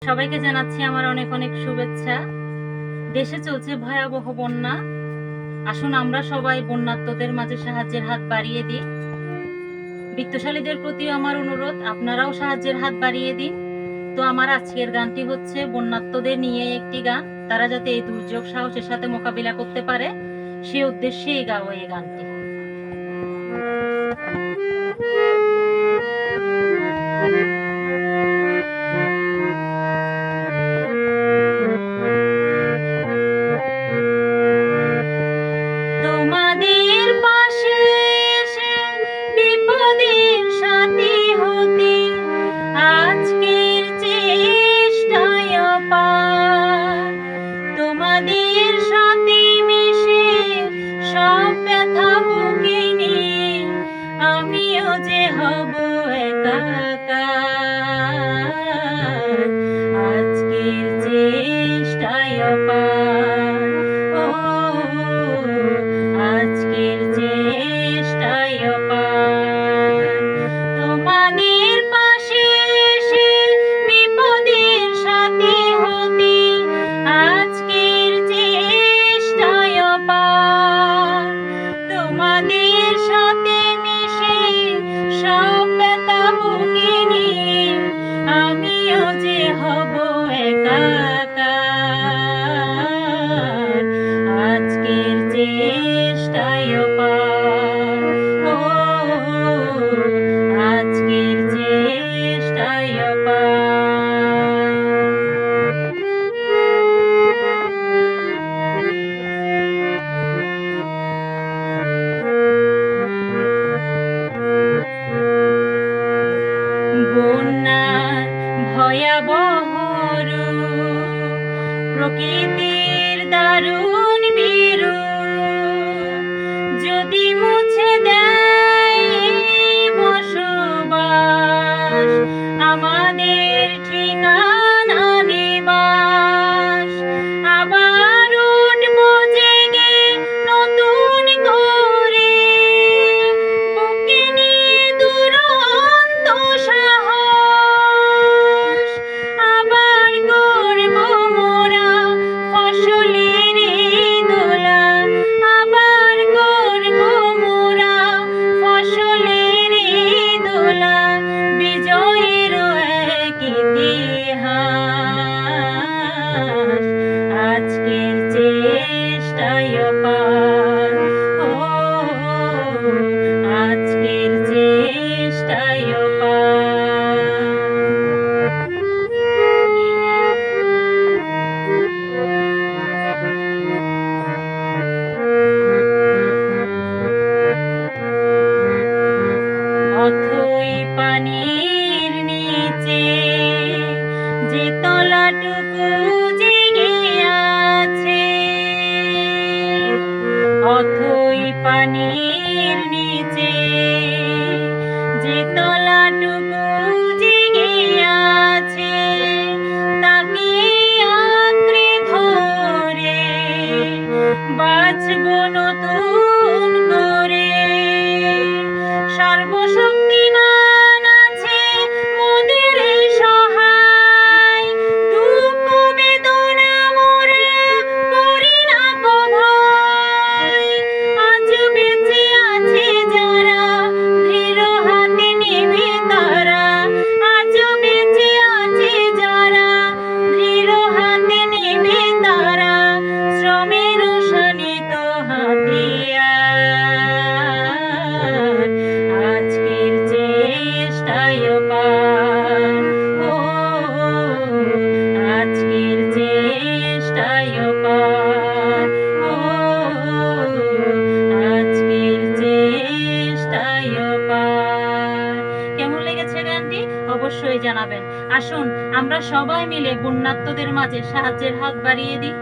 সবাইকে জানাচ্ছি আমার অনেক অনেক শুভেচ্ছা। দেশে চলছে ভয়াবহ বন্যা। আসুন আমরা সবাই বন্যার্তদের মাঝে সাহায্যের হাত বাড়িয়ে দিই। বিত্তশালীদের প্রতিও আমার অনুরোধ, আপনারাও সাহায্যের হাত বাড়িয়ে দিন। তো আমার আজকের গানটি হচ্ছে বন্যার্তদের নিয়ে একটি গান। তারা যাতে এই দুর্যোগ সাহসের সাথে মোকাবিলা করতে পারে, সে উদ্দেশ্যেই গাবো এই গানটি। তোমাদের পাশে এসে বিপদের সাথী হতে আজকের চেষ্টায় পার। তোমাদের সাথে মিশে সব ব্যথা বুকে নিয়ে আমিও যে হব একাকার। আজকের চেষ্টায় পার, ও আজকের চেষ্টায় পার। তোমাদের পাশে এসে বিপদের সাথী হতে আজকের চেষ্টায় পার। তোমাদের সাথে মিশে সব ব্যথা বুকে নিয়ে আমিও যে হব একাকার। আজকের চেষ্টায় পার, ও আজকের চেষ্টায় পার। বন্যার ভয়াবহ রূপ, প্রকৃতির দারুণ বিরূপ যদি মুছে দেয় বসবাস, আমাদের ঠিকানা নিবাস। আবার উঠবো জেগে নতুন করে, বুকে নিয়ে দুরন্ত সাহস। আবার গড়ব মোরা ফসলের দোলা, আবার গড়ব মোরা ফসলের দোলা। বিজয়ের এক ইতিহাস আজকের চেষ্টায় পার, ও আজকের চেষ্টায় পার। অথই পানির নিচে যে তলাটুকু জেগে আছে, অথই পানির নিচে যে তলাটুকু জেগে আছে, তাকে আঁকড়ে ধরে বাঁচব নতুন করে। সর্বশক্তিমান আছে মোদের সহায়, দুঃখ বেদনা মোরা করি না কো ভয়। আজ বেঁচে আছে যারা দৃঢ় হাতে নেবে তারা, আজ বেঁচে আছে যারা দৃঢ় হাতে নেবে তারা। শ্রমের শানিত হাতিয়ার আজকের চেষ্টায় পার, ও আজকের চেষ্টায় পার, ও আজকের চেষ্টায় পার। কেমন লেগেছে গানটি অবশ্যই জানাবেন। আসুন আমরা সবাই মিলে বন্যার্তদের মাঝে সাহায্যের হাত বাড়িয়ে দিই।